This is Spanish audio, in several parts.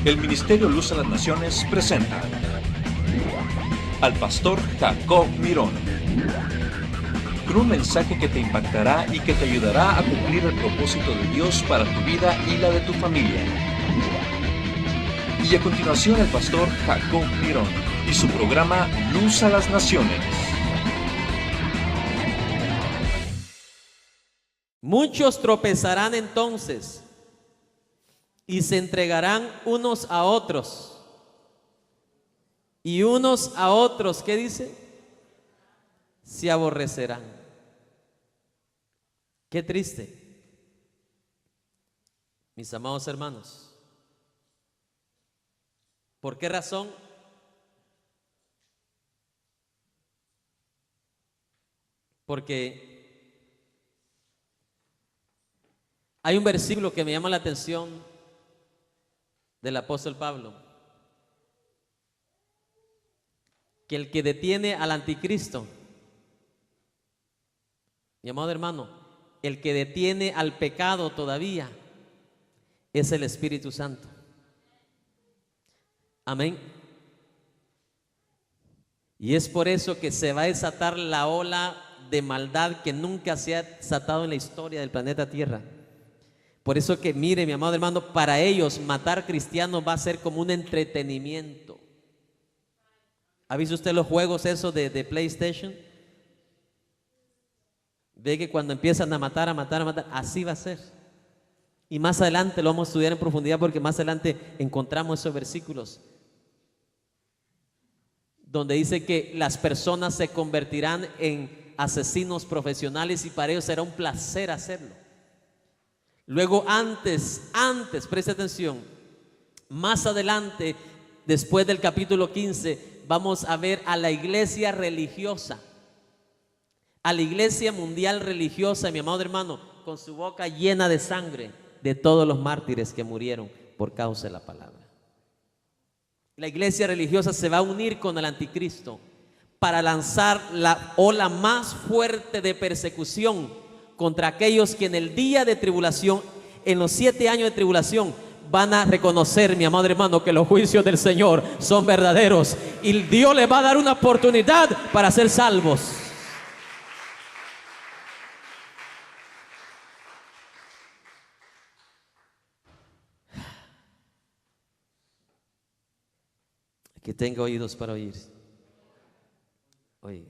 El Ministerio Luz a las Naciones presenta al pastor Jacob Mirón, con un mensaje que te impactará y que te ayudará a cumplir el propósito de Dios para tu vida y la de tu familia. Y a continuación el pastor Jacob Mirón y su programa Luz a las Naciones. Muchos tropezarán entonces y se entregarán unos a otros. Y unos a otros, ¿qué dice? Se aborrecerán. Qué triste, mis amados hermanos. ¿Por qué razón? Porque hay un versículo que me llama la atención del apóstol Pablo, que el que detiene al anticristo, mi amado hermano, el que detiene al pecado todavía es el Espíritu Santo. Amén. Y es por eso que se va a desatar la ola de maldad que nunca se ha desatado en la historia del planeta Tierra. Por eso que mire, mi amado hermano, para ellos matar cristianos va a ser como un entretenimiento. ¿Ha visto usted los juegos esos de PlayStation? Ve que cuando empiezan a matar, así va a ser. Y más adelante lo vamos a estudiar en profundidad, porque más adelante encontramos esos versículos donde dice que las personas se convertirán en asesinos profesionales y para ellos será un placer hacerlo. Luego antes, preste atención, más adelante, después del capítulo 15, vamos a ver a la iglesia religiosa, a la iglesia mundial religiosa, mi amado hermano, con su boca llena de sangre de todos los mártires que murieron por causa de la palabra. La iglesia religiosa se va a unir con el anticristo para lanzar la ola más fuerte de persecución contra aquellos que en el día de tribulación, en los 7 años de tribulación, van a reconocer, mi amado hermano, que los juicios del Señor son verdaderos y Dios les va a dar una oportunidad para ser salvos. Que tenga oídos para oír. Oiga.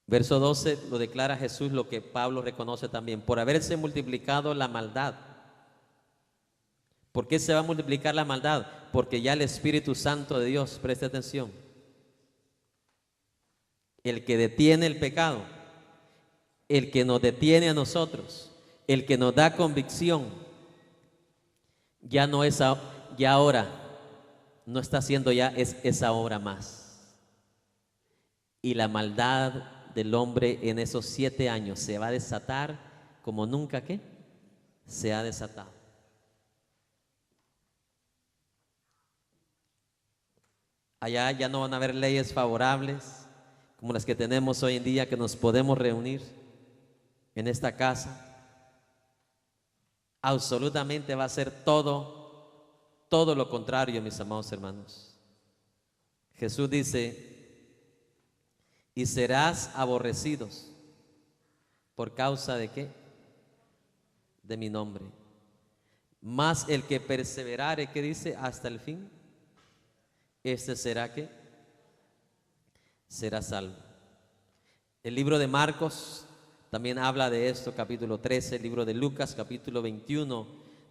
Verso 12 lo declara Jesús, lo que Pablo reconoce también: por haberse multiplicado la maldad. ¿Por qué se va a multiplicar la maldad? Porque ya el Espíritu Santo de Dios, preste atención, el que detiene el pecado, el que nos detiene a nosotros, el que nos da convicción, ya no es, ya ahora no está haciendo ya esa obra más. Y la maldad del hombre en esos 7 años se va a desatar como nunca ¿qué? Se ha desatado. Allá ya no van a haber leyes favorables como las que tenemos hoy en día, que nos podemos reunir en esta casa. Absolutamente va a ser todo lo contrario, mis amados hermanos. Jesús dice: y serás aborrecidos por causa de ¿qué? De mi nombre. Mas el que perseverare, ¿qué dice? Hasta el fin, este será ¿qué? Será salvo. El libro de Marcos también habla de esto, capítulo 13, el libro de Lucas, capítulo 21,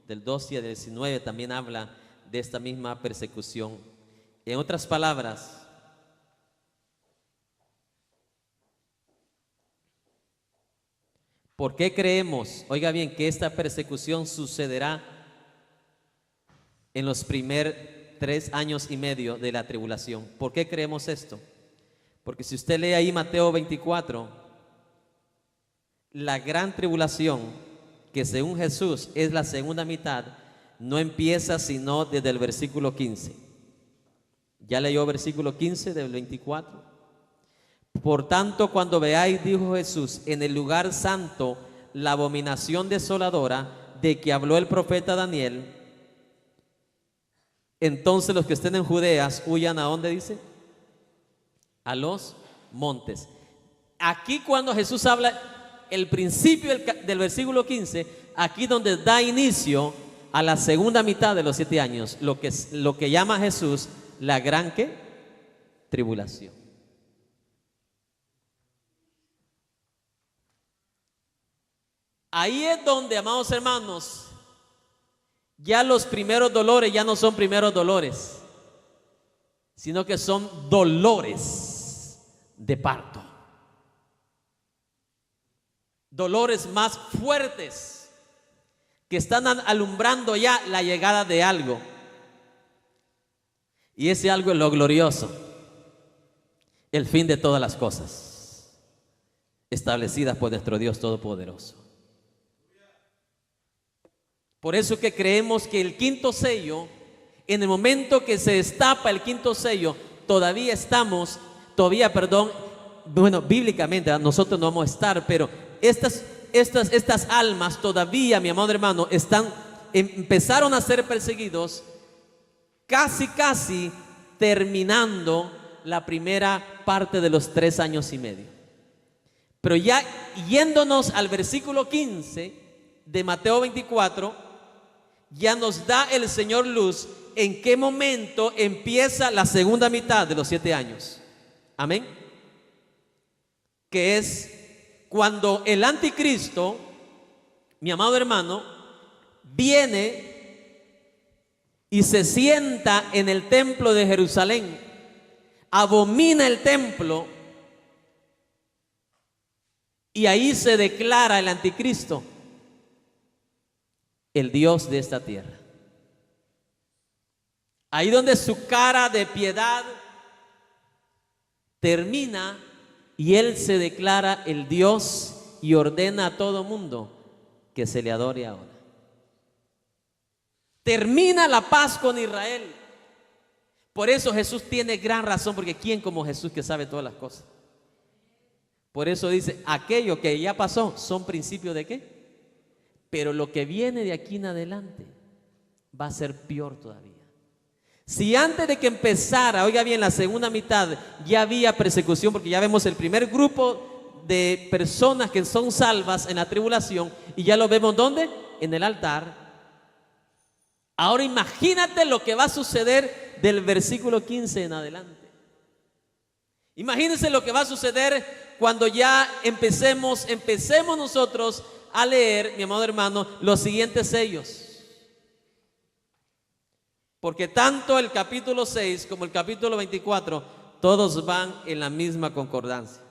del 12 al 19, también habla de esta misma persecución. En otras palabras, ¿por qué creemos, oiga bien, que esta persecución sucederá en los primeros 3 años y medio de la tribulación? ¿Por qué creemos esto? Porque si usted lee ahí Mateo 24, la gran tribulación, que según Jesús es la segunda mitad, no empieza sino desde el versículo 15. ¿Ya leyó versículo 15 del 24? Por tanto, cuando veáis, dijo Jesús, en el lugar santo la abominación desoladora, de que habló el profeta Daniel, entonces los que estén en Judeas huyan, ¿a dónde dice? A los montes. Aquí cuando Jesús habla, el principio del versículo 15, aquí donde da inicio a la segunda mitad de los 7 años, lo que llama Jesús la gran ¿qué? Tribulación. Ahí es donde, amados hermanos, ya los primeros dolores ya no son primeros dolores, sino que son dolores de parto. Dolores más fuertes que están alumbrando ya la llegada de algo. Y ese algo es lo glorioso, el fin de todas las cosas, establecidas por nuestro Dios Todopoderoso. Por eso que creemos que el quinto sello, en el momento que se destapa el quinto sello, bíblicamente nosotros no vamos a estar, pero estas almas todavía, mi amado hermano, empezaron a ser perseguidos, casi terminando la primera parte de los 3 años y medio. Pero ya yéndonos al versículo 15 de Mateo 24, ya nos da el Señor luz en qué momento empieza la segunda mitad de los 7 años. Amén. Que es cuando el anticristo, mi amado hermano, viene y se sienta en el templo de Jerusalén, abomina el templo y ahí se declara el anticristo el Dios de esta tierra. Ahí donde su cara de piedad termina y él se declara el Dios y ordena a todo mundo que se le adore ahora. Termina la paz con Israel. Por eso Jesús tiene gran razón, porque ¿quién como Jesús que sabe todas las cosas? Por eso dice, aquello que ya pasó son principios de ¿qué? Pero lo que viene de aquí en adelante va a ser peor todavía. Si antes de que empezara, oiga bien, la segunda mitad ya había persecución, porque ya vemos el primer grupo de personas que son salvas en la tribulación, y ya lo vemos ¿dónde? En el altar. Ahora imagínate lo que va a suceder del versículo 15 en adelante. Imagínense lo que va a suceder cuando ya empecemos nosotros a leer, mi amado hermano, los siguientes sellos. Porque tanto el capítulo 6 como el capítulo 24, todos van en la misma concordancia.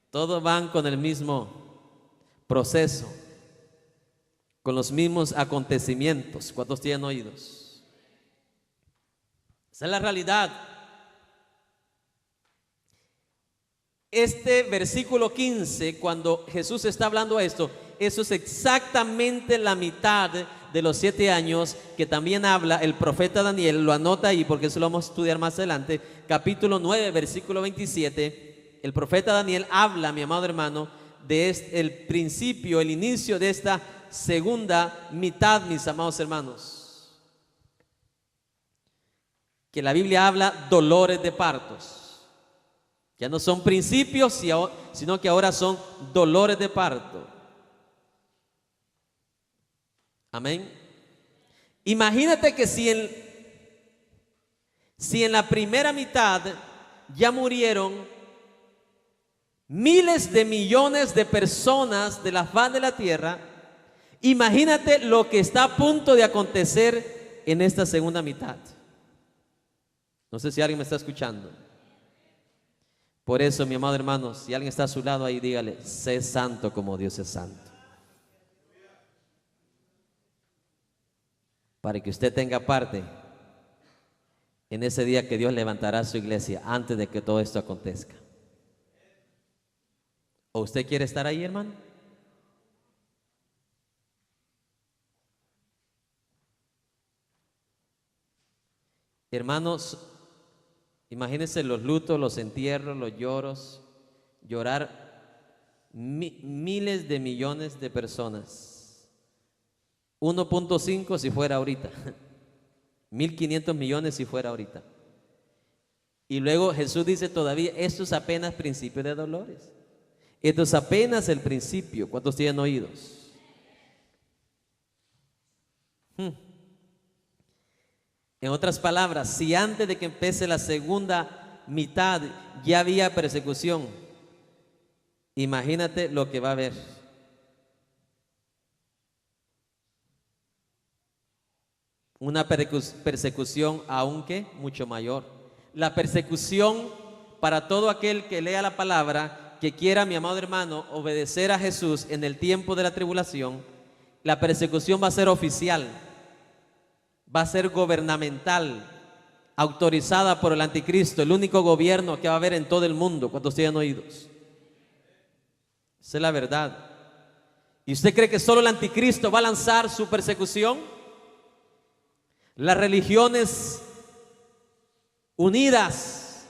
Todos van con el mismo proceso, con los mismos acontecimientos. ¿Cuántos tienen oídos? Esa es la realidad. Este versículo 15, cuando Jesús está hablando esto, eso es exactamente la mitad de los 7 años que también habla el profeta Daniel. Lo anota ahí porque eso lo vamos a estudiar más adelante. Capítulo 9, versículo 27. El profeta Daniel habla, mi amado hermano, de el principio, el inicio de esta segunda mitad, mis amados hermanos. Que la Biblia habla dolores de partos. Ya no son principios, sino que ahora son dolores de parto. Amén. Imagínate que si en la primera mitad ya murieron miles de millones de personas de la faz de la tierra, imagínate lo que está a punto de acontecer en esta segunda mitad. No sé si alguien me está escuchando. Por eso, mi amado hermano, si alguien está a su lado ahí, dígale, sé santo como Dios es santo. Para que usted tenga parte en ese día que Dios levantará su iglesia antes de que todo esto acontezca. ¿O usted quiere estar ahí, hermano? Hermanos, imagínense los lutos, los entierros, los lloros, llorar miles de millones de personas 1.5 si fuera ahorita. 1.500 millones si fuera ahorita. Y luego Jesús dice todavía, esto es apenas principio de dolores. Esto es apenas el principio. ¿Cuántos tienen oídos? En otras palabras, si antes de que empiece la segunda mitad ya había persecución, imagínate lo que va a haber. Una persecución aunque mucho mayor. La persecución para todo aquel que lea la palabra, que quiera, mi amado hermano, obedecer a Jesús en el tiempo de la tribulación, la persecución va a ser oficial, va a ser gubernamental, autorizada por el anticristo, el único gobierno que va a haber en todo el mundo. ¿Cuántos tienen oídos? Esa es la verdad. ¿Y usted cree que solo el anticristo va a lanzar su persecución? Las religiones unidas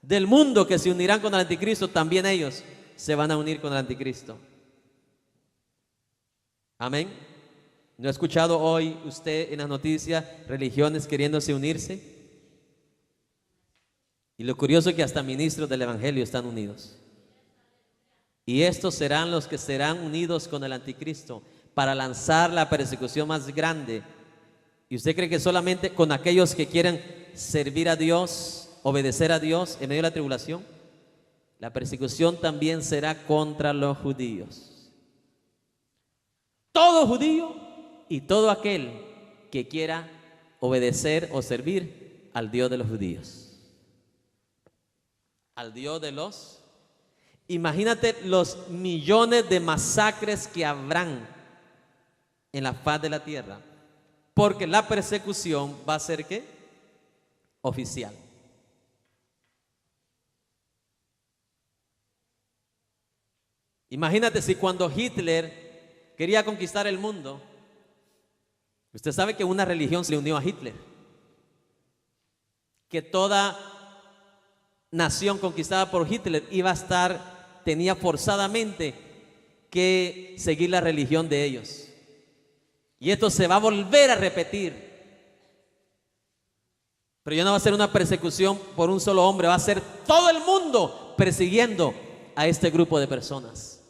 del mundo que se unirán con el anticristo, también ellos se van a unir con el anticristo. Amén. ¿No ha escuchado hoy usted en las noticias religiones queriéndose unirse? Y lo curioso es que hasta ministros del evangelio están unidos. Y estos serán los que serán unidos con el anticristo para lanzar la persecución más grande. ¿Y usted cree que solamente con aquellos que quieren servir a Dios, obedecer a Dios en medio de la tribulación? La persecución también será contra los judíos. Todo judío y todo aquel que quiera obedecer o servir al Dios de los judíos. Al Dios de los... Imagínate los millones de masacres que habrán en la faz de la tierra. Porque la persecución va a ser ¿qué? Oficial. Imagínate si cuando Hitler quería conquistar el mundo, usted sabe que una religión se le unió a Hitler, que toda nación conquistada por Hitler tenía forzadamente que seguir la religión de ellos. Y esto se va a volver a repetir. Pero ya no va a ser una persecución por un solo hombre, va a ser todo el mundo persiguiendo a este grupo de personas.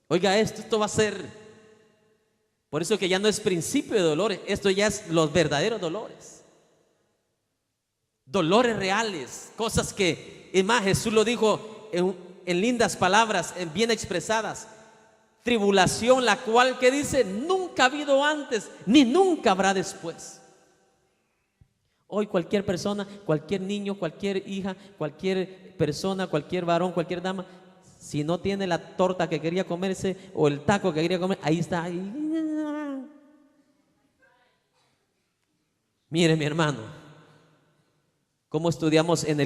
Oiga, esto va a ser, por eso que ya no es principio de dolores, esto ya es los verdaderos dolores. Dolores reales, cosas que, es más, Jesús lo dijo en lindas palabras, bien expresadas. Tribulación, la cual que dice nunca ha habido antes, ni nunca habrá después. Hoy cualquier persona, cualquier niño, cualquier hija, cualquier persona, cualquier varón, cualquier dama, si no tiene la torta que quería comerse o el taco que quería comer, ahí está. Ahí. Mire, mi hermano, ¿cómo estudiamos en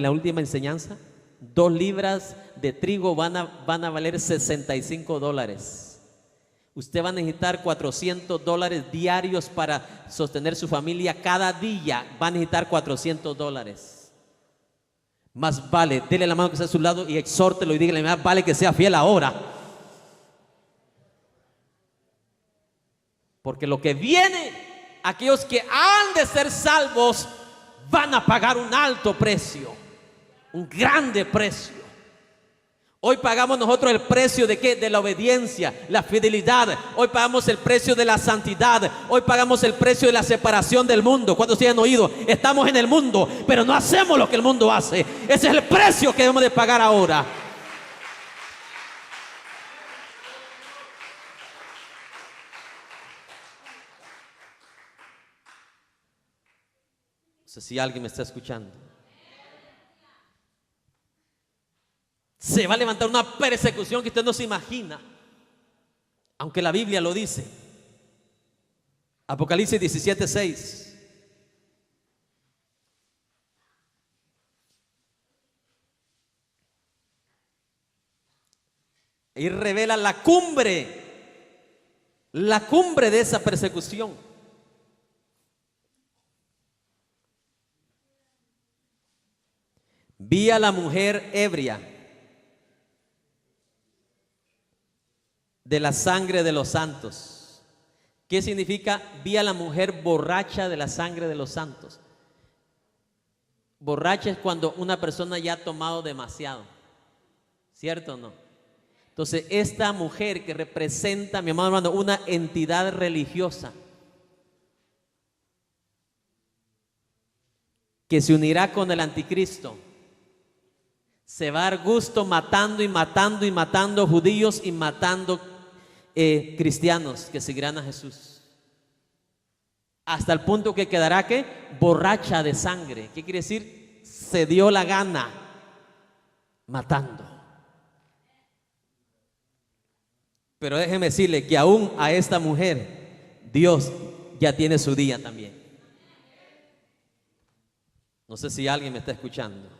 la última enseñanza? 2 libras de trigo van a valer $65. Usted va a necesitar $400 diarios para sostener su familia. Cada día va a necesitar $400. Más vale, dele la mano que está a su lado y exhórtelo y dígale, más vale que sea fiel ahora. Porque lo que viene, aquellos que han de ser salvos van a pagar un alto precio, un grande precio. Hoy pagamos nosotros el precio de ¿qué? De la obediencia, la fidelidad. Hoy pagamos el precio de la santidad. Hoy pagamos el precio de la separación del mundo. ¿Cuántos se han oído? Estamos en el mundo, pero no hacemos lo que el mundo hace. Ese es el precio que debemos de pagar ahora. No sé si alguien me está escuchando. Se va a levantar una persecución que usted no se imagina, aunque la Biblia lo dice. Apocalipsis 17:6. Y revela la cumbre de esa persecución. Vi a la mujer ebria de la sangre de los santos ¿Qué significa? Vi a la mujer borracha de la sangre de los santos. Borracha es cuando una persona ya ha tomado demasiado, ¿cierto o no? Entonces esta mujer que representa, mi amado hermano, una entidad religiosa que se unirá con el anticristo, se va a dar gusto matando y matando y matando judíos y matando cristianos que seguirán a Jesús, hasta el punto que quedará ¿qué? Borracha de sangre. ¿Qué quiere decir? Se dio la gana matando. Pero déjeme decirle que aún a esta mujer Dios ya tiene su día también. No sé si alguien me está escuchando.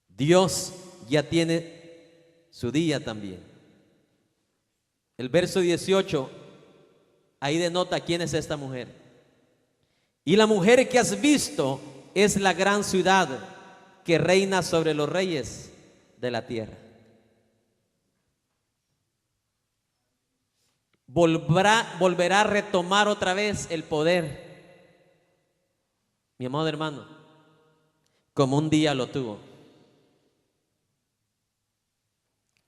Dios ya tiene su día también. El verso 18, ahí denota quién es esta mujer. Y la mujer que has visto es la gran ciudad que reina sobre los reyes de la tierra. Volverá a retomar otra vez el poder, mi amado hermano, como un día lo tuvo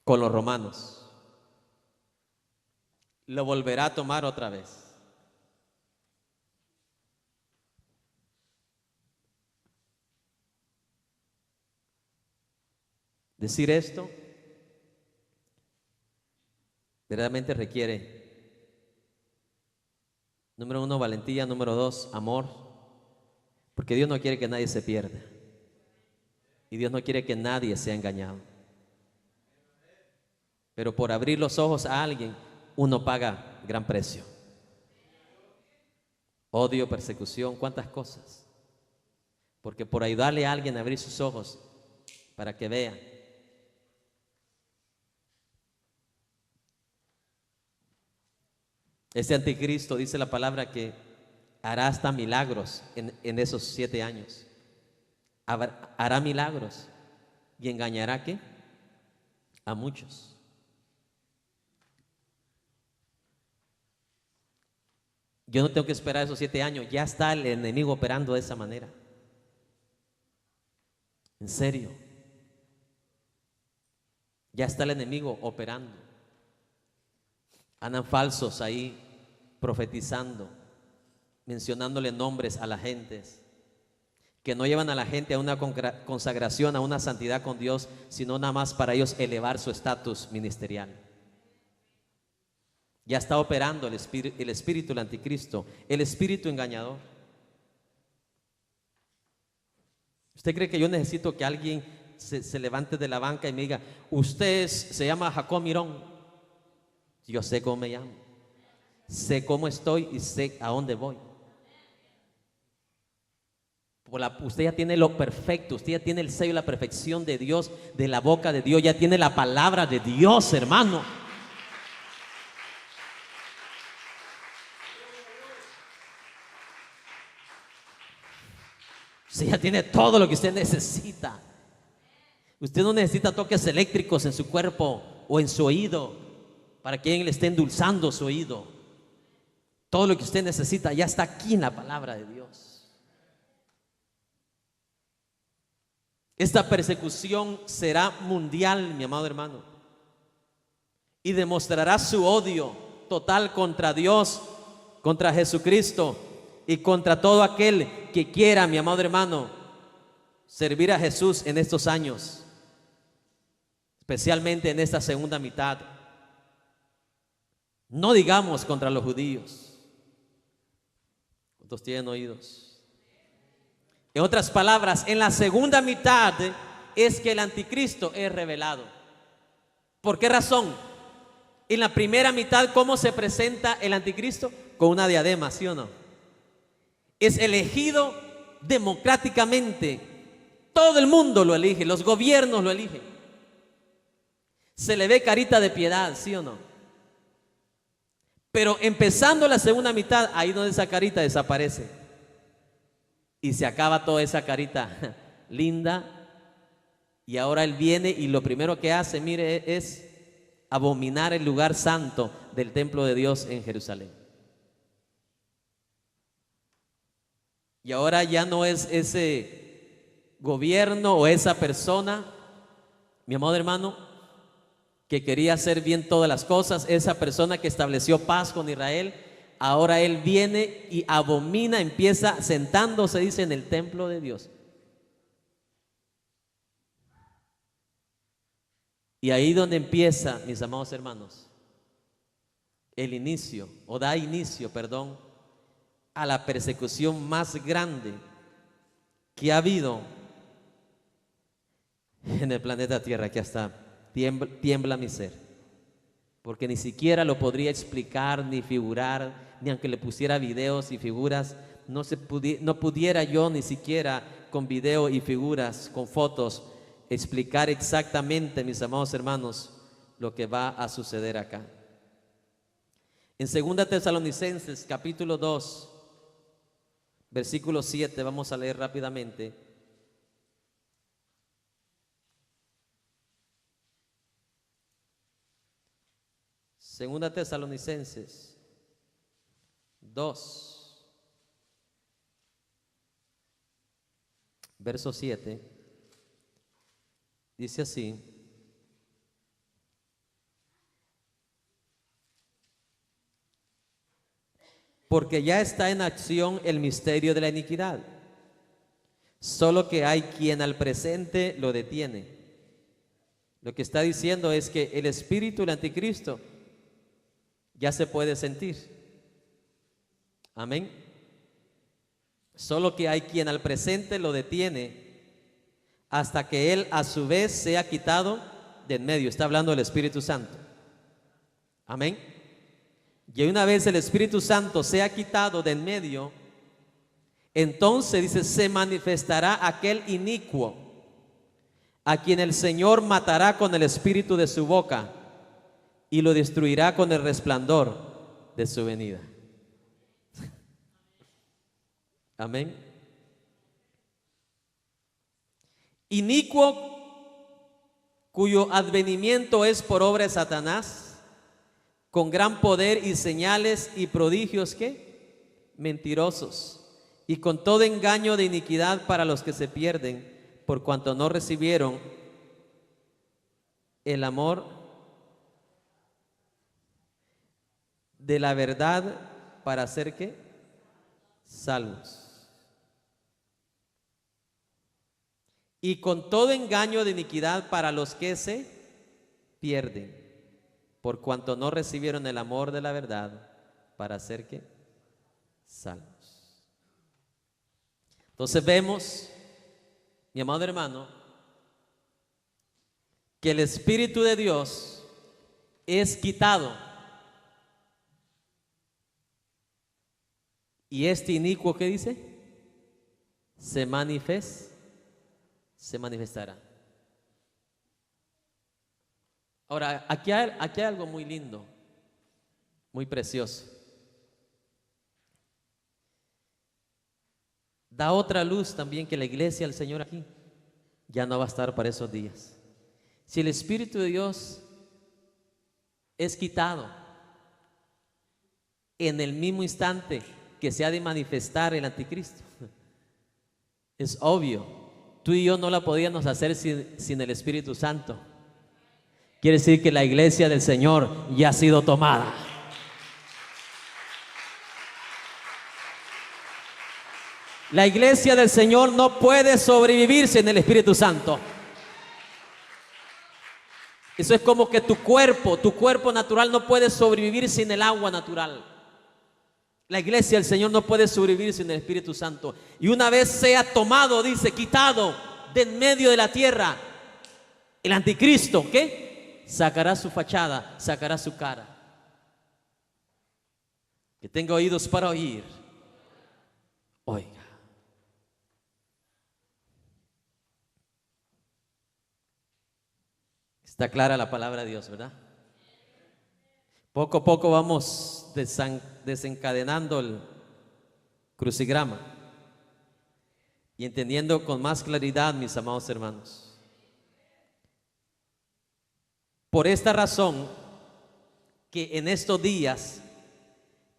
con los romanos. Lo volverá a tomar otra vez. Decir esto verdaderamente requiere, número 1, valentía; número 2, amor, porque Dios no quiere que nadie se pierda y Dios no quiere que nadie sea engañado. Pero por abrir los ojos a alguien, uno paga gran precio. Odio, persecución, cuántas cosas. Porque por ayudarle a alguien a abrir sus ojos para que vea. Este anticristo, dice la palabra, que hará hasta milagros en esos 7 años. Hará milagros y engañará ¿qué? A muchos. Yo no tengo que esperar esos 7 años, ya está el enemigo operando de esa manera. En serio. Ya está el enemigo operando. Andan falsos ahí profetizando, mencionándole nombres a la gente, que no llevan a la gente a una consagración, a una santidad con Dios, sino nada más para ellos elevar su estatus ministerial. Ya está operando el espíritu del anticristo, el espíritu engañador. ¿Usted cree que yo necesito que alguien se levante de la banca y me diga, usted se llama Jacob Mirón? Yo sé cómo me llamo, sé cómo estoy y sé a dónde voy. Usted ya tiene lo perfecto, usted ya tiene el sello y la perfección de Dios, de la boca de Dios, ya tiene la palabra de Dios, hermano. Usted ya tiene todo lo que usted necesita. Usted no necesita toques eléctricos en su cuerpo o en su oído para que alguien le esté endulzando su oído. Todo lo que usted necesita ya está aquí en la palabra de Dios. Esta persecución será mundial, mi amado hermano, y demostrará su odio total contra Dios, contra Jesucristo y contra todo aquel que quiera, mi amado hermano, servir a Jesús en estos años, especialmente en esta segunda mitad. No digamos contra los judíos. ¿Cuántos tienen oídos? En otras palabras, en la segunda mitad es que el anticristo es revelado. ¿Por qué razón? En la primera mitad, ¿cómo se presenta el anticristo? Con una diadema, ¿sí o no? Es elegido democráticamente. Todo el mundo lo elige, los gobiernos lo eligen. Se le ve carita de piedad, ¿sí o no? Pero empezando la segunda mitad, ahí donde esa carita desaparece y se acaba toda esa carita linda. Y ahora él viene y lo primero que hace, mire, es abominar el lugar santo del templo de Dios en Jerusalén. Y ahora ya no es ese gobierno o esa persona, mi amado hermano, que quería hacer bien todas las cosas, esa persona que estableció paz con Israel. Ahora él viene y abomina, empieza sentándose, dice, en el templo de Dios. Y ahí donde empieza, mis amados hermanos, el inicio, o da inicio, perdón, a la persecución más grande que ha habido en el planeta Tierra, que hasta tiembla mi ser, porque ni siquiera lo podría explicar ni figurar, ni aunque le pusiera videos y figuras, no pudiera yo ni siquiera con video y figuras, con fotos, explicar exactamente, mis amados hermanos, lo que va a suceder acá. En 2 Tesalonicenses capítulo 2, versículo 7, vamos a leer rápidamente. Segunda Tesalonicenses 2, verso 7, dice así: porque ya está en acción el misterio de la iniquidad, solo que hay quien al presente lo detiene. Lo que está diciendo es que el espíritu del anticristo ya se puede sentir. Amén. Solo que hay quien al presente lo detiene hasta que él a su vez sea quitado de en medio. Está hablando del Espíritu Santo. Amén. Y una vez el Espíritu Santo sea quitado de en medio, entonces dice, se manifestará aquel inicuo, a quien el Señor matará con el espíritu de su boca y lo destruirá con el resplandor de su venida. Amén. Inicuo, cuyo advenimiento es por obra de Satanás, con gran poder y señales y prodigios, ¿qué? Mentirosos, y con todo engaño de iniquidad para los que se pierden, por cuanto no recibieron el amor de la verdad para ser, ¿qué? Salvos. Y con todo engaño de iniquidad para los que se pierden, por cuanto no recibieron el amor de la verdad para ser, ¿qué? Salvos. Entonces vemos, mi amado hermano, que el Espíritu de Dios es quitado y este inicuo, ¿qué dice? Se manifestará. Ahora, aquí hay algo muy lindo, muy precioso. Da otra luz también, que la iglesia del Señor aquí ya no va a estar para esos días. Si el Espíritu de Dios es quitado en el mismo instante que se ha de manifestar el anticristo, es obvio, tú y yo no la podíamos hacer sin el Espíritu Santo. Quiere decir que la iglesia del Señor ya ha sido tomada. La iglesia del Señor no puede sobrevivir sin el Espíritu Santo. Eso es como que tu cuerpo natural no puede sobrevivir sin el agua natural. La iglesia del Señor no puede sobrevivir sin el Espíritu Santo. Y una vez sea tomado, dice, quitado de en medio de la tierra, el anticristo, ¿qué? Sacará su fachada, sacará su cara. Que tenga oídos para oír, oiga. Está clara la palabra de Dios, ¿verdad? Poco a poco vamos desencadenando el crucigrama y entendiendo con más claridad, mis amados hermanos. Por esta razón, que en estos días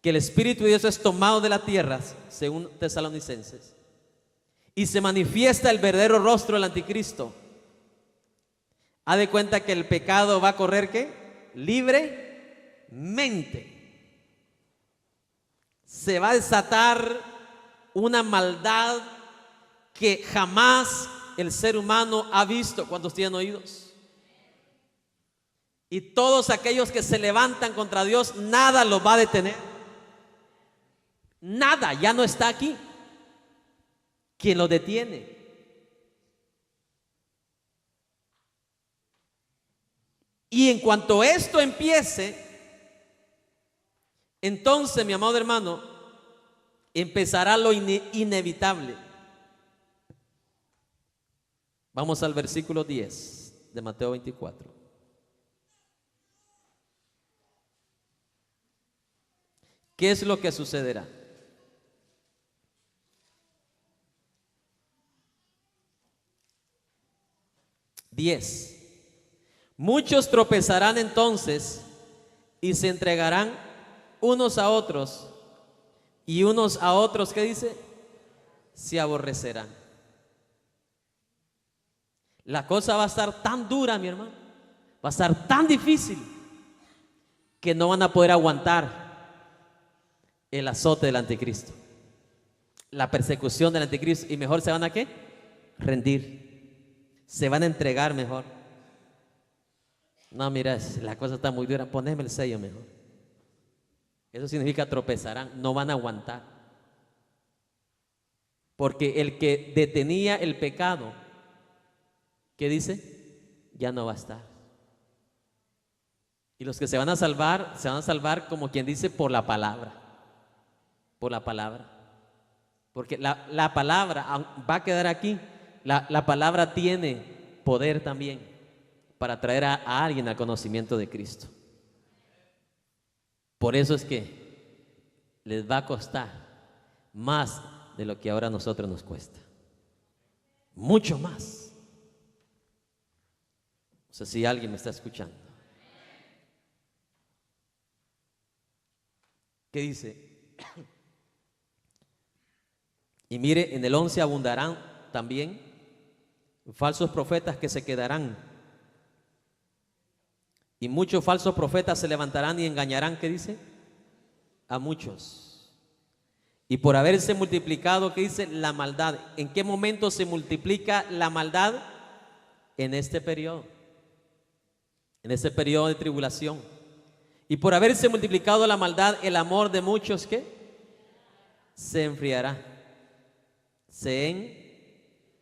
que el Espíritu de Dios es tomado de la tierra, según Tesalonicenses, y se manifiesta el verdadero rostro del anticristo, haz de cuenta que el pecado va a correr ¿qué? Libremente. Se va a desatar una maldad que jamás el ser humano ha visto. ¿Cuántos tienen oídos? Y todos aquellos que se levantan contra Dios, nada los va a detener. Nada, ya no está aquí quien lo detiene. Y en cuanto esto empiece, entonces, mi amado hermano, empezará lo inevitable. Vamos al versículo 10 de Mateo 24. ¿Qué es lo que sucederá? Muchos tropezarán entonces y se entregarán unos a otros, y unos a otros, ¿qué dice? Se aborrecerán. La cosa va a estar tan dura, mi hermano, va a estar tan difícil que no van a poder aguantar el azote del anticristo, la persecución del anticristo, y mejor se van a ¿qué? Rendir, se van a entregar mejor. No, mira, la cosa está muy dura, poneme el sello mejor. Eso significa tropezarán, no van a aguantar. Porque el que detenía el pecado, ¿qué dice? Ya no va a estar. Y los que se van a salvar como quien dice por la palabra. Por la palabra. Porque la palabra va a quedar aquí. La palabra tiene poder también para traer a alguien al conocimiento de Cristo. Por eso es que les va a costar más de lo que ahora a nosotros nos cuesta. Mucho más. No sé si alguien me está escuchando. ¿Qué dice? Y mire, en el 11 abundarán también falsos profetas que se quedarán. Y muchos falsos profetas se levantarán y engañarán, ¿qué dice? A muchos. Y por haberse multiplicado, ¿qué dice? La maldad. ¿En qué momento se multiplica la maldad? En este periodo. En este periodo de tribulación. Y por haberse multiplicado la maldad, el amor de muchos, ¿qué? Se enfriará. Se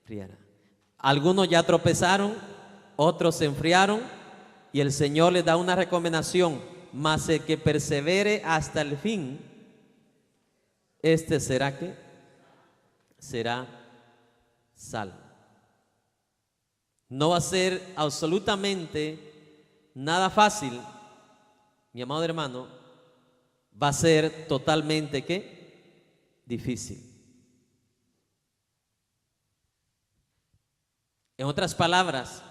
enfriará. Algunos ya tropezaron, otros se enfriaron. Y el Señor les da una recomendación: mas el que persevere hasta el fin, este será ¿qué? Será salvo. No va a ser absolutamente nada fácil, mi amado hermano. Va a ser totalmente ¿qué? Difícil. En otras palabras,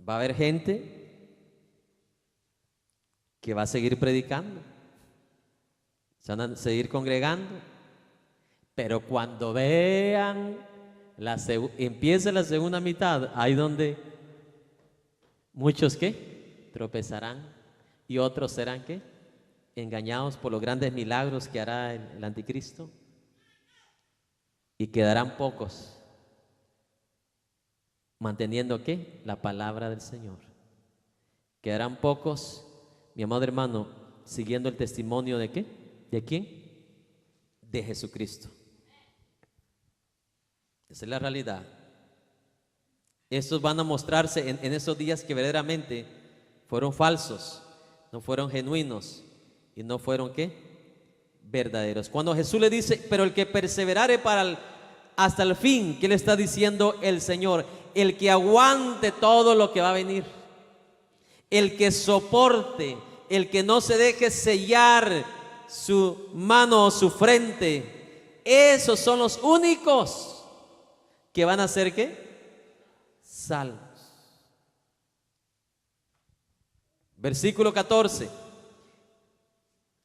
va a haber gente que va a seguir predicando, se van a seguir congregando, pero cuando vean empiece la segunda mitad, ahí donde muchos ¿qué? Tropezarán, y otros serán ¿qué? Engañados por los grandes milagros que hará el anticristo, y quedarán pocos manteniendo ¿qué? La palabra del Señor. Quedarán pocos, mi amado hermano, siguiendo el testimonio de ¿qué? ¿De quién? De Jesucristo. Esa es la realidad. Estos van a mostrarse en esos días que verdaderamente fueron falsos, no fueron genuinos y no fueron ¿qué? Verdaderos. Cuando Jesús le dice, pero el que perseverare hasta el fin, ¿qué le está diciendo el Señor? El que aguante todo lo que va a venir, el que soporte, el que no se deje sellar su mano o su frente, esos son los únicos que van a ser ¿qué? Salvos. Versículo 14.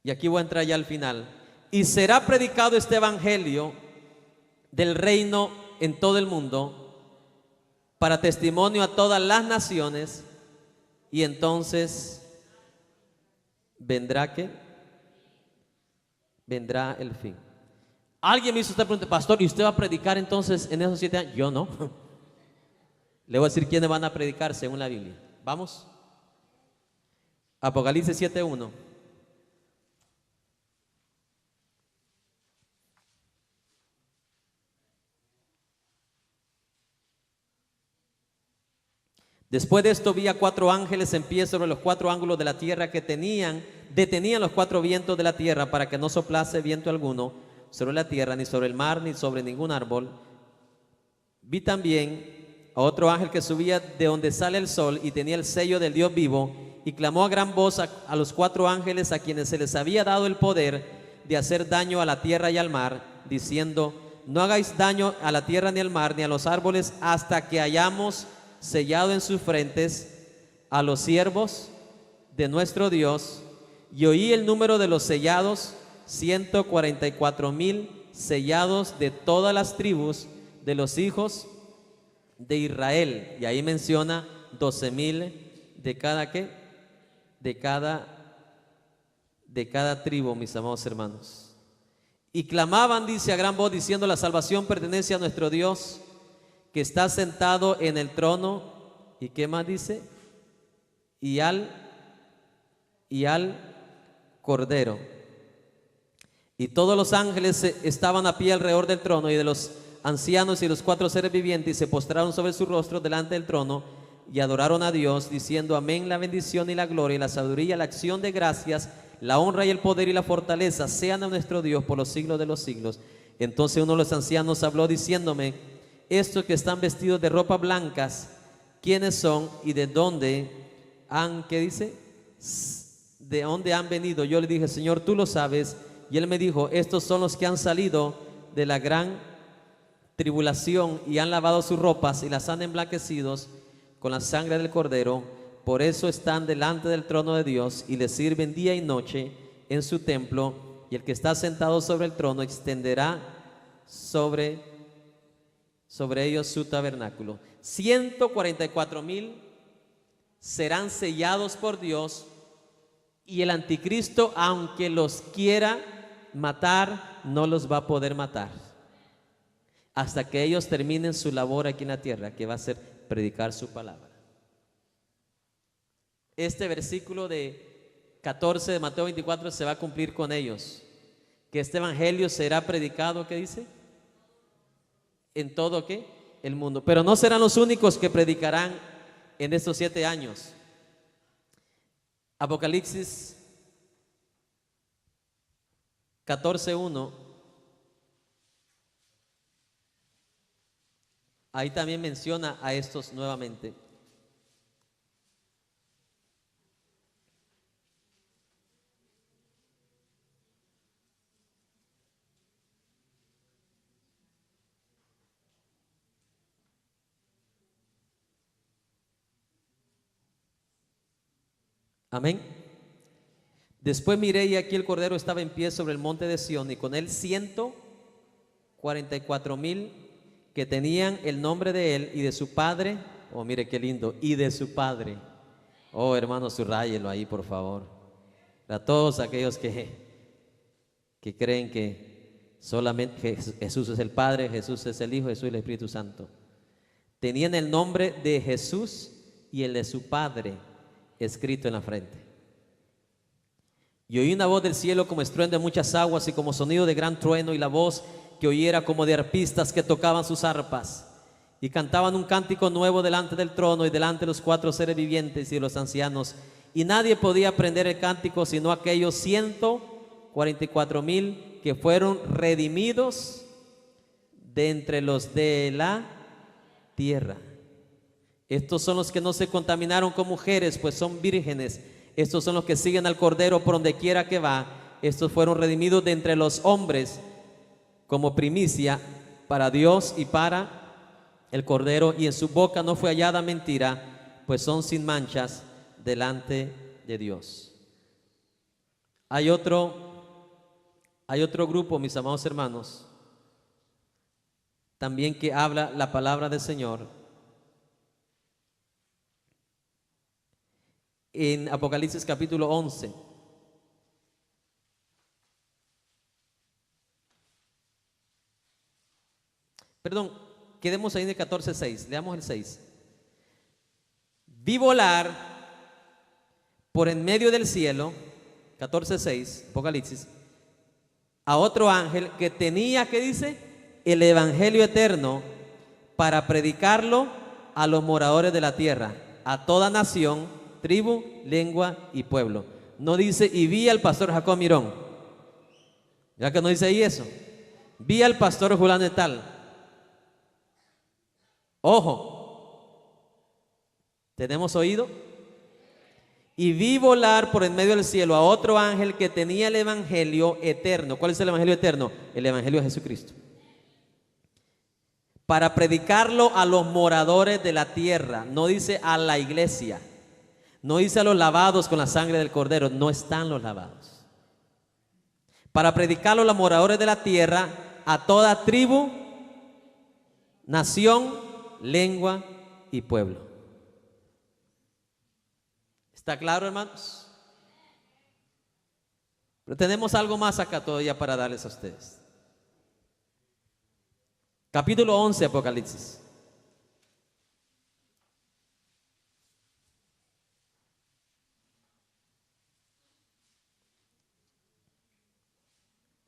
Y aquí voy a entrar ya al final. Y será predicado este evangelio del reino en todo el mundo para testimonio a todas las naciones, y entonces vendrá ¿qué? Vendrá el fin. Alguien me hizo esta pregunta: pastor, ¿y usted va a predicar entonces en esos 7 años? Yo no. Le voy a decir quiénes van a predicar según la Biblia. Vamos. Apocalipsis 7:1. Después de esto vi a 4 ángeles en pie sobre los 4 ángulos de la tierra, que detenían los 4 vientos de la tierra para que no soplase viento alguno sobre la tierra, ni sobre el mar, ni sobre ningún árbol. Vi también a otro ángel que subía de donde sale el sol y tenía el sello del Dios vivo, y clamó a gran voz a los 4 ángeles a quienes se les había dado el poder de hacer daño a la tierra y al mar, diciendo: no hagáis daño a la tierra ni al mar ni a los árboles hasta que hayamos sellado en sus frentes a los siervos de nuestro Dios. Y oí el número de los sellados: 144,000 sellados de todas las tribus de los hijos de Israel. Y ahí menciona 12,000 de cada ¿qué? De cada tribu, mis amados hermanos. Y clamaban, dice, a gran voz, diciendo: la salvación pertenece a nuestro Dios, que está sentado en el trono. ¿Y qué más dice? Y al Cordero. Y todos los ángeles estaban a pie alrededor del trono, y de los ancianos y los 4 seres vivientes, y se postraron sobre sus rostros delante del trono y adoraron a Dios, diciendo: amén, la bendición y la gloria y la sabiduría, la acción de gracias, la honra y el poder y la fortaleza sean a nuestro Dios por los siglos de los siglos. Entonces uno de los ancianos habló diciéndome: estos que están vestidos de ropas blancas, ¿quiénes son y de dónde han, qué dice? ¿De dónde han venido? Yo le dije: Señor, tú lo sabes. Y él me dijo: estos son los que han salido de la gran tribulación y han lavado sus ropas y las han emblanquecido con la sangre del Cordero. Por eso están delante del trono de Dios y le sirven día y noche en su templo. Y el que está sentado sobre el trono extenderá sobre ellos su tabernáculo. 144,000 serán sellados por Dios, y el anticristo, aunque los quiera matar, no los va a poder matar hasta que ellos terminen su labor aquí en la tierra, que va a ser predicar su palabra. Este versículo de 14 de Mateo 24 se va a cumplir con ellos, que este evangelio será predicado, ¿qué dice? En todo ¿qué? El mundo. Pero no serán los únicos que predicarán en estos 7 años. Apocalipsis 14:1. Ahí también menciona a estos nuevamente. Amén. Después miré, y aquí el Cordero estaba en pie sobre el monte de Sión, y con él 144,000 que tenían el nombre de él y de su padre. Oh, mire qué lindo. Y de su padre. Oh, hermano, subrayelo ahí, por favor. A todos aquellos que creen que solamente Jesús es el Padre, Jesús es el Hijo, Jesús es el Espíritu Santo. Tenían el nombre de Jesús y el de su Padre escrito en la frente. Y oí una voz del cielo como estruendo de muchas aguas y como sonido de gran trueno, y la voz que oí era como de arpistas que tocaban sus arpas y cantaban un cántico nuevo delante del trono y delante de los 4 seres vivientes y de los ancianos. Y nadie podía aprender el cántico sino aquellos 144,000 que fueron redimidos de entre los de la tierra. Estos son los que no se contaminaron con mujeres, pues son vírgenes. Estos son los que siguen al Cordero por donde quiera que va. Estos fueron redimidos de entre los hombres como primicia para Dios y para el Cordero, y en su boca no fue hallada mentira, pues son sin manchas delante de Dios. Hay otro grupo, mis amados hermanos, también que habla la palabra del Señor. En Apocalipsis capítulo 11. Perdón, quedemos ahí en el 14:6, leamos el 6. Vi volar por en medio del cielo, 14:6, Apocalipsis, a otro ángel que tenía, ¿qué dice? El evangelio eterno para predicarlo a los moradores de la tierra, a toda nación, tribu, lengua y pueblo. No dice, y vi al pastor Jacob Mirón. ¿Ya que no dice ahí eso? Vi al pastor fulano de tal. Ojo, ¿tenemos oído? Y vi volar por en medio del cielo a otro ángel que tenía el evangelio eterno. ¿Cuál es el evangelio eterno? El evangelio de Jesucristo. Para predicarlo a los moradores de la tierra. No dice a la iglesia. No dice a los lavados con la sangre del cordero. No están los lavados. Para predicarlo a los moradores de la tierra, a toda tribu, nación, lengua y pueblo. ¿Está claro, hermanos? Pero tenemos algo más acá todavía para darles a ustedes. Capítulo 11, Apocalipsis.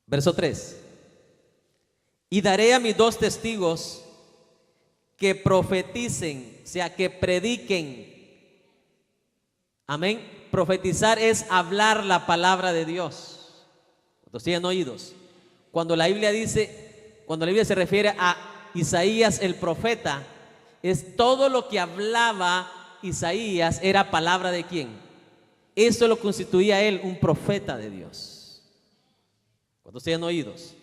Verso 3. Y daré a mis 2 testigos que profeticen, o sea, que prediquen. Amén. Profetizar es hablar la palabra de Dios. Cuando tienen oídos. Cuando la Biblia se refiere a Isaías el profeta, es todo lo que hablaba Isaías era palabra de quién. Eso lo constituía él, un profeta de Dios. Cuando tienen oídos.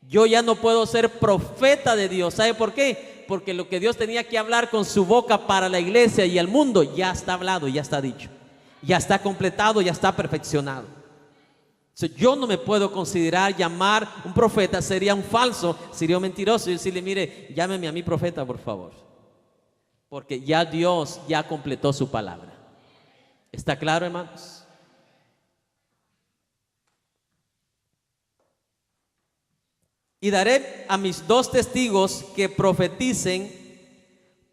Yo ya no puedo ser profeta de Dios. ¿Sabe por qué? Porque lo que Dios tenía que hablar con su boca para la iglesia y el mundo ya está hablado, ya está dicho, ya está completado, ya está perfeccionado. Yo no me puedo considerar llamar un profeta, sería un falso, sería un mentiroso y decirle, mire, llámeme a mí profeta, por favor. Porque ya Dios ya completó su palabra. ¿Está claro, hermanos? Y daré a mis 2 testigos que profeticen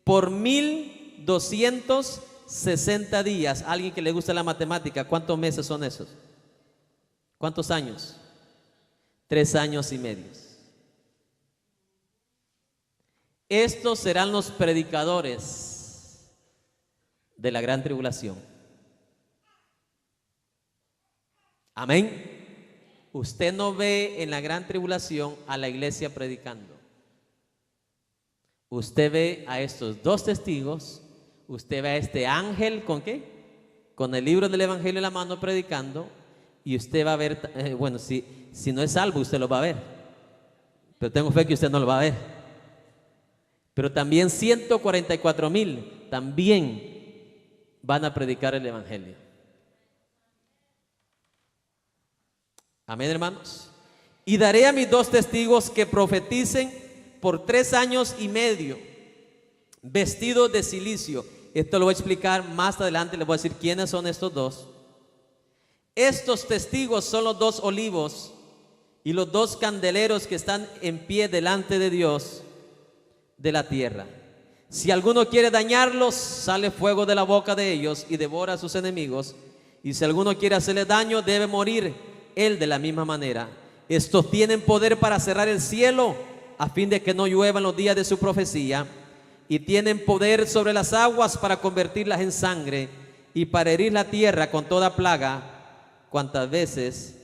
por 1260 días. Alguien que le gusta la matemática, ¿cuántos meses son esos? ¿Cuántos años? 3 años y medio. Estos serán los predicadores de la gran tribulación. Amén. Usted no ve en la gran tribulación a la iglesia predicando. Usted ve a estos 2 testigos. Usted ve a este ángel, ¿con qué? Con el libro del evangelio en la mano predicando. Y usted va a ver, bueno, si no es salvo, usted lo va a ver. Pero tengo fe que usted no lo va a ver. Pero también 144,000 también van a predicar el evangelio. Amén, hermanos. Y daré a mis 2 testigos que profeticen por 3 años y medio, vestidos de cilicio. Esto lo voy a explicar más adelante. Les voy a decir quiénes son estos 2. Estos testigos son los 2 olivos y los 2 candeleros que están en pie delante de Dios de la tierra. Si alguno quiere dañarlos, sale fuego de la boca de ellos y devora a sus enemigos. Y si alguno quiere hacerle daño, debe morir él de la misma manera. Estos tienen poder para cerrar el cielo a fin de que no llueva en los días de su profecía, y tienen poder sobre las aguas para convertirlas en sangre y para herir la tierra con toda plaga cuantas veces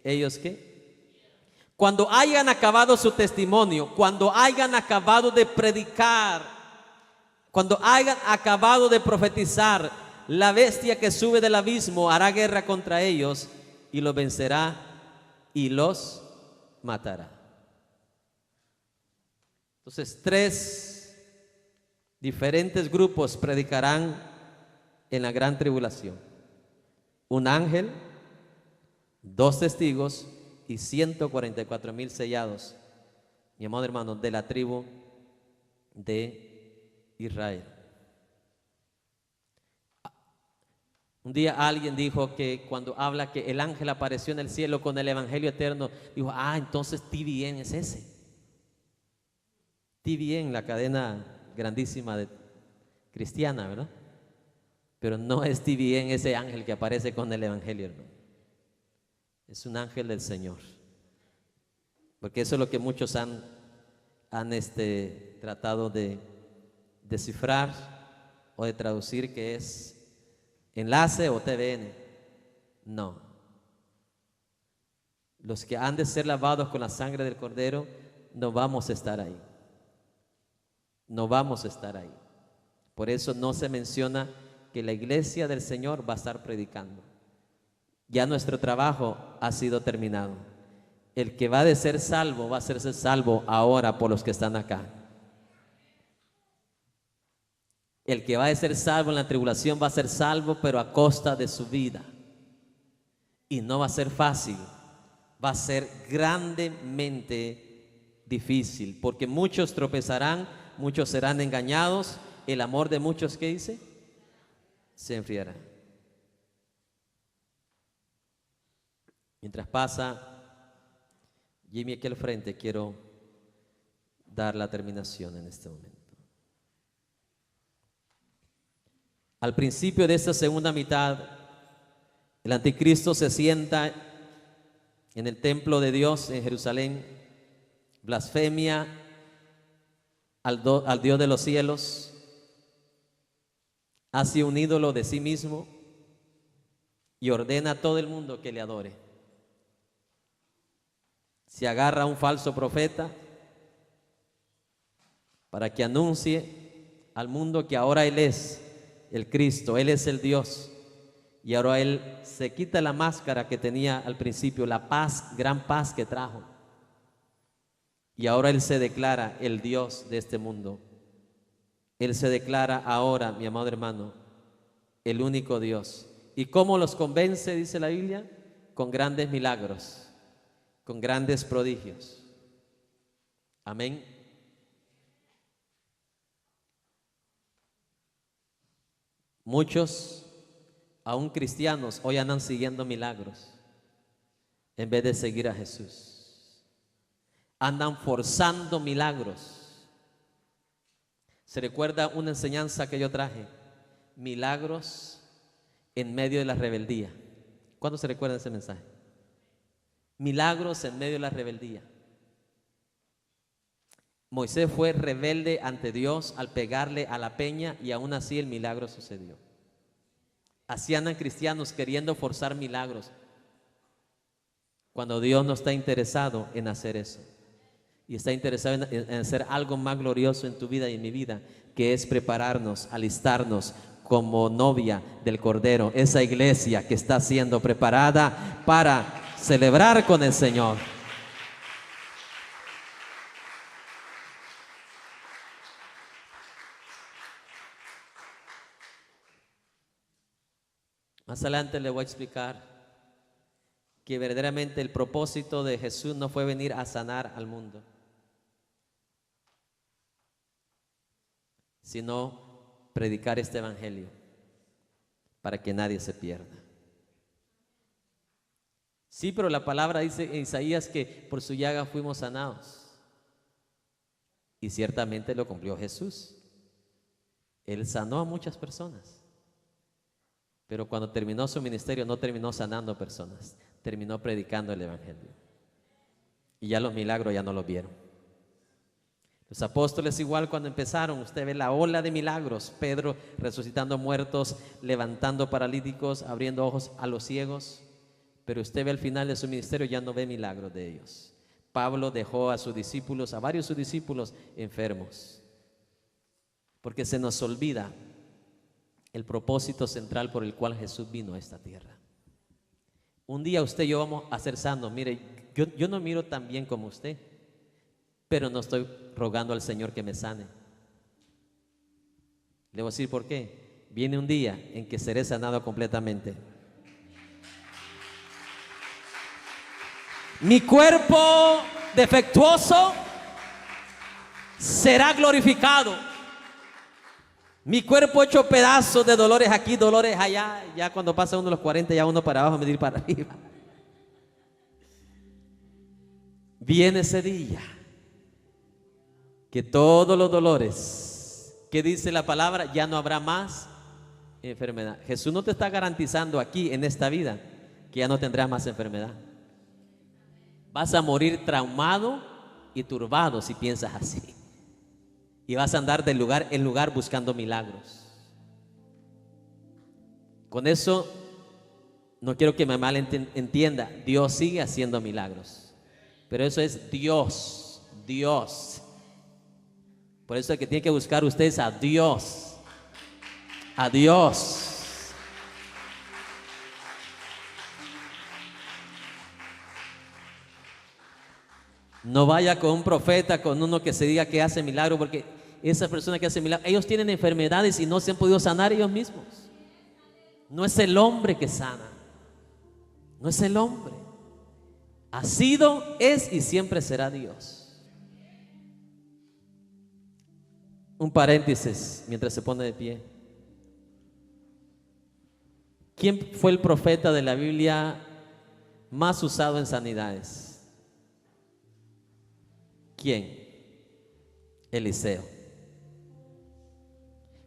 ellos ¿qué? Cuando hayan acabado su testimonio, cuando hayan acabado de predicar, cuando hayan acabado de profetizar, la bestia que sube del abismo hará guerra contra ellos y los vencerá y los matará. Entonces 3 diferentes grupos predicarán en la gran tribulación. Un ángel, 2 testigos y 144,000 sellados, mi amado hermano, de la tribu de Israel. Un día alguien dijo que cuando habla que el ángel apareció en el cielo con el evangelio eterno, dijo, entonces TVN es ese. TVN, la cadena grandísima de cristiana, ¿verdad? Pero no es TVN ese ángel que aparece con el evangelio, hermano. Es un ángel del Señor. Porque eso es lo que muchos han tratado de descifrar o de traducir, que es enlace o TVN. No. Los que han de ser lavados con la sangre del Cordero, no vamos a estar ahí. No vamos a estar ahí. Por eso no se menciona que la iglesia del Señor va a estar predicando. Ya nuestro trabajo ha sido terminado. El que va a ser salvo va a hacerse salvo ahora por los que están acá. El que va a ser salvo en la tribulación va a ser salvo, pero a costa de su vida. Y no va a ser fácil, va a ser grandemente difícil, porque muchos tropezarán, muchos serán engañados. El amor de muchos, ¿qué dice? Se enfriará. Mientras pasa Jimmy aquí al frente, quiero dar la terminación en este momento. Al principio de esta segunda mitad, el anticristo se sienta en el templo de Dios en Jerusalén, blasfemia al Dios de los cielos, hace un ídolo de sí mismo y ordena a todo el mundo que le adore. Se agarra a un falso profeta para que anuncie al mundo que ahora Él es el Cristo, Él es el Dios. Y ahora Él se quita la máscara que tenía al principio, la paz, gran paz que trajo. Y ahora Él se declara el Dios de este mundo. Él se declara ahora, mi amado hermano, el único Dios. ¿Y cómo los convence, dice la Biblia? Con grandes milagros, con grandes prodigios. Amén. Muchos, aún cristianos, hoy andan siguiendo milagros en vez de seguir a Jesús. Andan forzando milagros. ¿Se recuerda una enseñanza que yo traje? Milagros en medio de la rebeldía. ¿Cuándo se recuerda ese mensaje? Milagros en medio de la rebeldía. Moisés fue rebelde ante Dios al pegarle a la peña y aún así el milagro sucedió. Así andan cristianos queriendo forzar milagros cuando Dios no está interesado en hacer eso. Y está interesado en hacer algo más glorioso en tu vida y en mi vida, que es prepararnos, alistarnos como novia del Cordero, esa iglesia que está siendo preparada para celebrar con el Señor. Más adelante le voy a explicar que verdaderamente el propósito de Jesús no fue venir a sanar al mundo, sino predicar este evangelio para que nadie se pierda. Sí, pero la palabra dice en Isaías que por su llaga fuimos sanados. Y ciertamente lo cumplió Jesús. Él sanó a muchas personas. Pero cuando terminó su ministerio no terminó sanando personas, terminó predicando el evangelio. Y ya los milagros ya no los vieron. Los apóstoles igual cuando empezaron, usted ve la ola de milagros, Pedro resucitando muertos, levantando paralíticos, abriendo ojos a los ciegos, pero usted ve al final de su ministerio ya no ve milagros de ellos. Pablo dejó a sus discípulos, a varios de sus discípulos enfermos, porque se nos olvida el propósito central por el cual Jesús vino a esta tierra. Un día usted y yo vamos a ser sanos. Mire, yo no miro tan bien como usted, pero no estoy rogando al Señor que me sane. Le voy a decir por qué. Viene un día en que seré sanado completamente. Mi cuerpo defectuoso será glorificado. Mi cuerpo hecho pedazos de dolores aquí, dolores allá. Ya cuando pasa uno los 40, ya uno para abajo, medir para arriba. Viene ese día que todos los dolores que dice la palabra, ya no habrá más enfermedad. Jesús no te está garantizando aquí en esta vida que ya no tendrás más enfermedad. Vas a morir traumado y turbado si piensas así. Y vas a andar de lugar en lugar buscando milagros. Con eso no quiero que me malentienda. Dios sigue haciendo milagros. Pero eso es Dios. Dios. Por eso es que tiene que buscar ustedes a Dios. A Dios. No vaya con un profeta, con uno que se diga que hace milagro, porque esa persona que hace milagro, ellos tienen enfermedades y no se han podido sanar ellos mismos. No es el hombre que sana. No es el hombre. Ha sido, es y siempre será Dios. Un paréntesis mientras se pone de pie. ¿Quién fue el profeta de la Biblia más usado en sanidades? ¿Quién? Eliseo.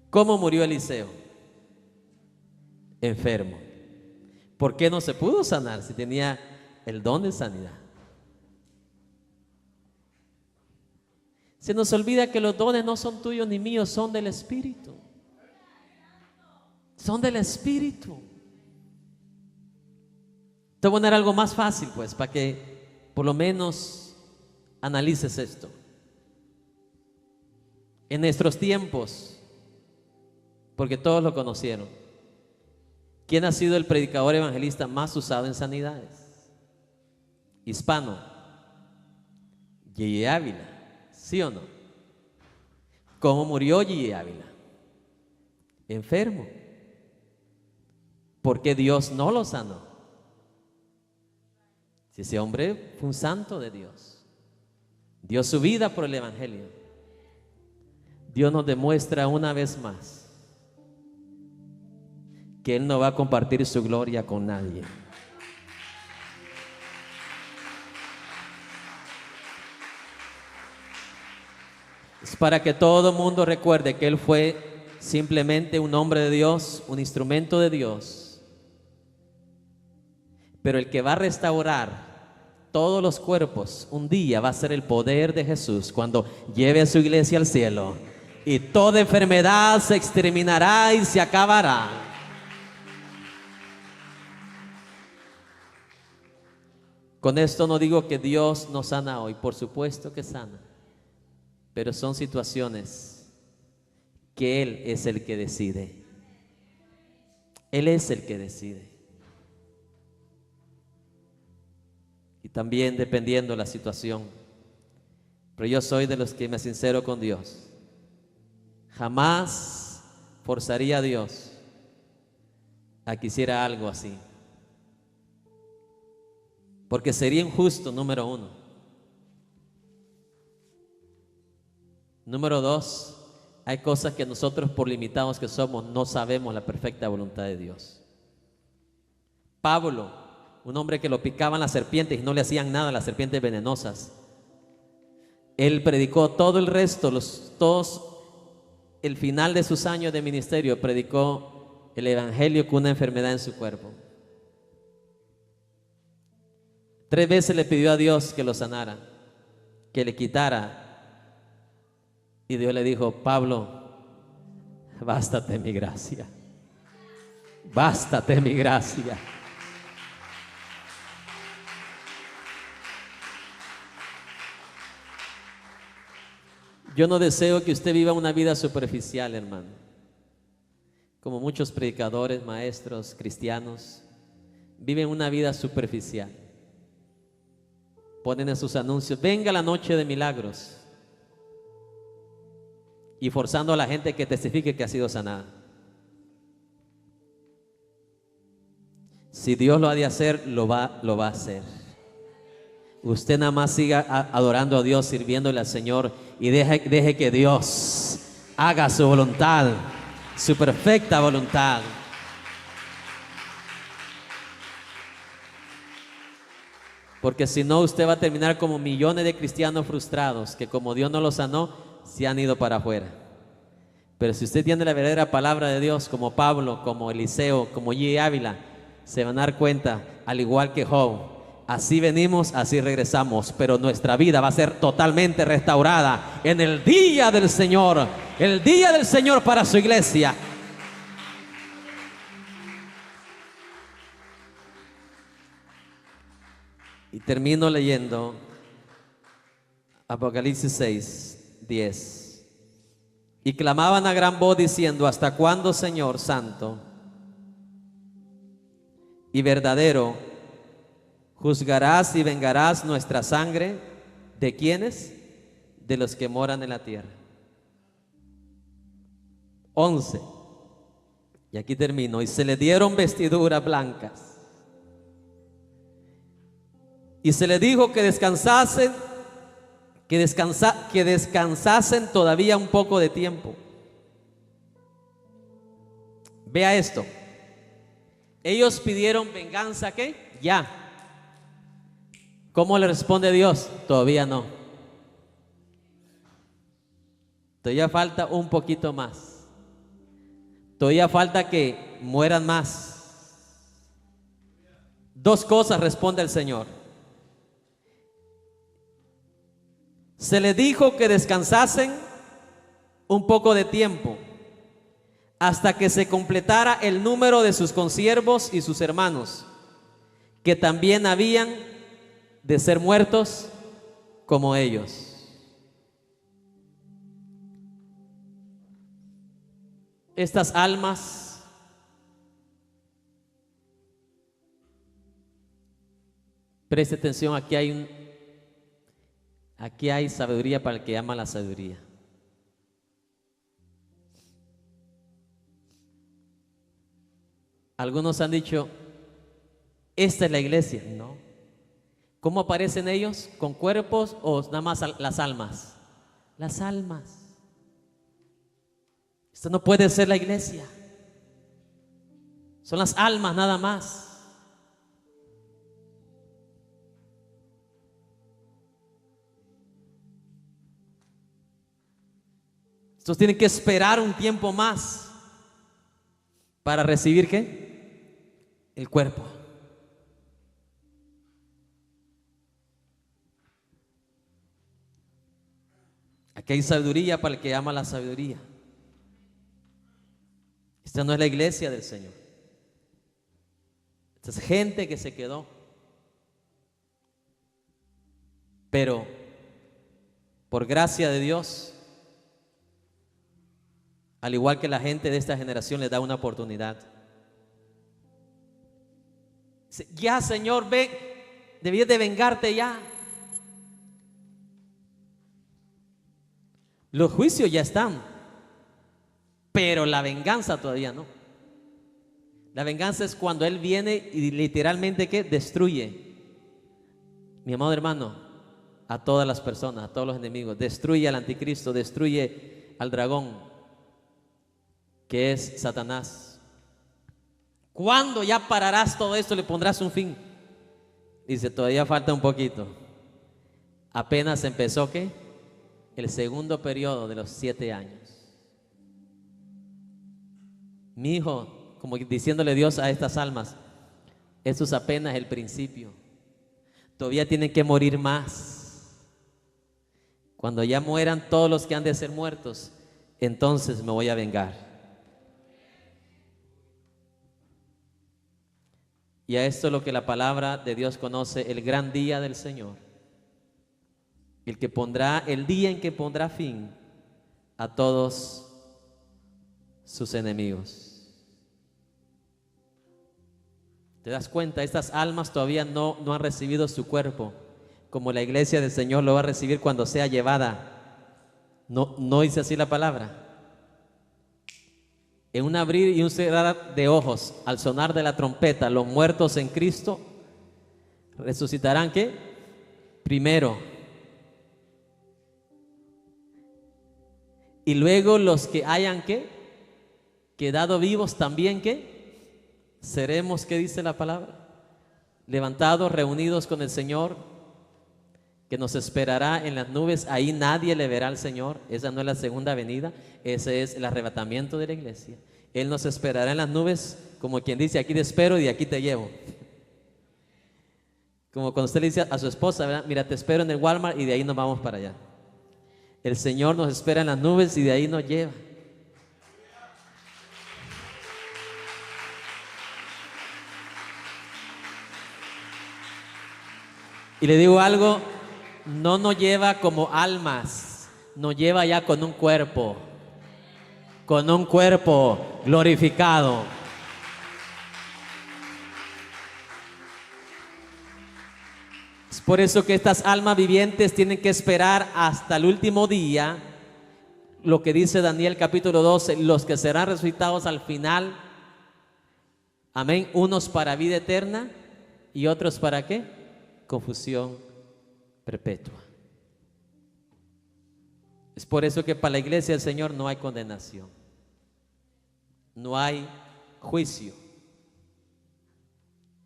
¿Cómo murió Eliseo? Enfermo. ¿Por qué no se pudo sanar si tenía el don de sanidad? Se nos olvida que los dones no son tuyos ni míos, son del Espíritu. Son del Espíritu. Te voy a poner algo más fácil, pues, para que por lo menos analices esto. En nuestros tiempos, porque todos lo conocieron, ¿quién ha sido el predicador evangelista más usado en sanidades? Hispano. Yeye Ávila. ¿Sí o no? ¿Cómo murió Yeye Ávila? Enfermo. ¿Por qué Dios no lo sanó? Si ese hombre fue un santo de Dios, dio su vida por el evangelio. Dios nos demuestra una vez más que Él no va a compartir su gloria con nadie. Es para que todo el mundo recuerde que Él fue simplemente un hombre de Dios, un instrumento de Dios. Pero el que va a restaurar todos los cuerpos un día va a ser el poder de Jesús cuando lleve a su iglesia al cielo. Y toda enfermedad se exterminará y se acabará. Con esto no digo que Dios no sana hoy, por supuesto que sana. Pero son situaciones que Él es el que decide. Él es el que decide. Y también dependiendo la situación. Pero yo soy de los que me sincero con Dios. Jamás forzaría a Dios a que hiciera algo así. Porque sería injusto, número uno. Número dos, hay cosas que nosotros, por limitados que somos, no sabemos la perfecta voluntad de Dios. Pablo, un hombre que lo picaban las serpientes y no le hacían nada a las serpientes venenosas. Él predicó todo el resto, el final de sus años de ministerio, predicó el evangelio con una enfermedad en su cuerpo. 3 veces le pidió a Dios que lo sanara, que le quitara. Y Dios le dijo: Pablo, bástate mi gracia. Bástate mi gracia. Yo no deseo que usted viva una vida superficial, hermano. Como muchos predicadores, maestros, cristianos, viven una vida superficial. Ponen en sus anuncios: venga la noche de milagros. Y forzando a la gente que testifique que ha sido sanada. Si Dios lo ha de hacer, lo va a hacer. Usted nada más siga adorando a Dios, sirviéndole al Señor, y deje que Dios haga su voluntad, su perfecta voluntad. Porque si no, usted va a terminar como millones de cristianos frustrados que, como Dios no los sanó, se han ido para afuera. Pero si usted tiene la verdadera palabra de Dios, como Pablo, como Eliseo, como G. Ávila, se van a dar cuenta, al igual que Job, así venimos, así regresamos, pero nuestra vida va a ser totalmente restaurada en el día del Señor, el día del Señor para su iglesia. Y termino leyendo Apocalipsis 6, 10. Y clamaban a gran voz diciendo: ¿hasta cuándo, Señor santo y verdadero, juzgarás y vengarás nuestra sangre? ¿De quiénes? De los que moran en la tierra. 11. Y aquí termino. Y se le dieron vestiduras blancas. Y se le dijo que descansasen, que descansasen todavía un poco de tiempo. Vea esto. Ellos pidieron venganza, ¿qué? Ya. ¿Cómo le responde Dios? Todavía no. Todavía falta un poquito más. Todavía falta que mueran más. Dos cosas responde el Señor. Se les dijo que descansasen un poco de tiempo hasta que se completara el número de sus consiervos y sus hermanos, que también habían de ser muertos como ellos. Estas almas preste atención, aquí hay sabiduría para el que ama la sabiduría. Algunos han dicho: esta es la iglesia. No. ¿Cómo aparecen ellos? ¿Con cuerpos o nada más las almas? Las almas. Esto no puede ser la iglesia. Son las almas nada más. Estos tienen que esperar un tiempo más para recibir ¿qué? El cuerpo. Aquí hay sabiduría para el que ama la sabiduría. Esta no es la iglesia del Señor. Esta es gente que se quedó. Pero por gracia de Dios, al igual que la gente de esta generación, les da una oportunidad. Ya, Señor, ven, debías de vengarte ya. Los juicios ya están, pero la venganza todavía no. La venganza es cuando Él viene y literalmente ¿qué? Destruye, mi amado hermano, a todas las personas, a todos los enemigos. Destruye al anticristo, destruye al dragón, que es Satanás. ¿Cuándo ya pararás todo esto? ¿Le pondrás un fin? Dice: todavía falta un poquito. Apenas empezó ¿qué? El segundo periodo de los 7 años. Mi hijo, como diciéndole Dios a estas almas, esto es apenas el principio. Todavía tienen que morir más. Cuando ya mueran todos los que han de ser muertos, entonces me voy a vengar. Y a esto es lo que la palabra de Dios conoce: el gran día del Señor. El día en que pondrá fin a todos sus enemigos. ¿Te das cuenta? Estas almas todavía no han recibido su cuerpo, como la iglesia del Señor lo va a recibir cuando sea llevada. No dice así la palabra. En un abrir y un cerrar de ojos, al sonar de la trompeta, los muertos en Cristo resucitarán ¿qué? primero. Y luego los que hayan ¿qué? Quedado vivos también ¿qué? Seremos, ¿qué dice la palabra? Levantados, reunidos con el Señor, que nos esperará en las nubes. Ahí nadie le verá al Señor. Esa no es la segunda venida, ese es el arrebatamiento de la iglesia. Él nos esperará en las nubes, como quien dice, aquí te espero y de aquí te llevo. Como cuando usted le dice a su esposa, ¿verdad? Mira, te espero en el Walmart y de ahí nos vamos para allá. El Señor nos espera en las nubes y de ahí nos lleva. Y le digo algo, no nos lleva como almas, nos lleva ya con un cuerpo glorificado. Es por eso que estas almas vivientes tienen que esperar hasta el último día, lo que dice Daniel capítulo 12, los que serán resucitados al final, amén, unos para vida eterna y otros para ¿qué? Confusión perpetua. Es por eso que para la iglesia del Señor no hay condenación, no hay juicio.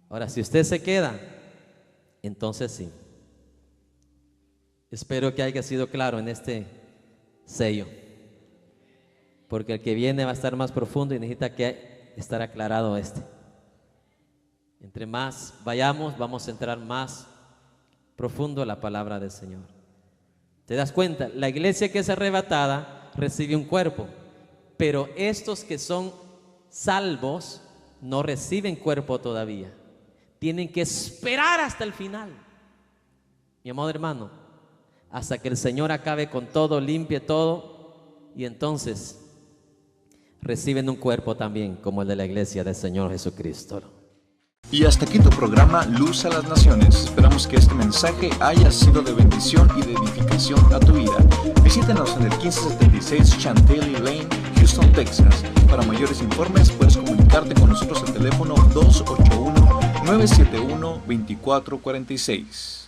Ahora, si usted se queda, entonces sí. Espero que haya sido claro en este sello, porque el que viene va a estar más profundo y necesita que estar aclarado este. Entre más vayamos, vamos a entrar más profundo en la palabra del Señor. ¿Te das cuenta? La iglesia que es arrebatada recibe un cuerpo, pero estos que son salvos no reciben cuerpo todavía. Tienen que esperar hasta el final, mi amado hermano, hasta que el Señor acabe con todo, limpie todo, y entonces reciben un cuerpo también como el de la iglesia del Señor Jesucristo. Y hasta aquí tu programa Luz a las Naciones. Esperamos que este mensaje haya sido de bendición y de edificación a tu vida. Visítanos en el 1576 Chantilly Lane, Houston, Texas. Para mayores informes puedes comunicarte con nosotros al teléfono 281-971-2446.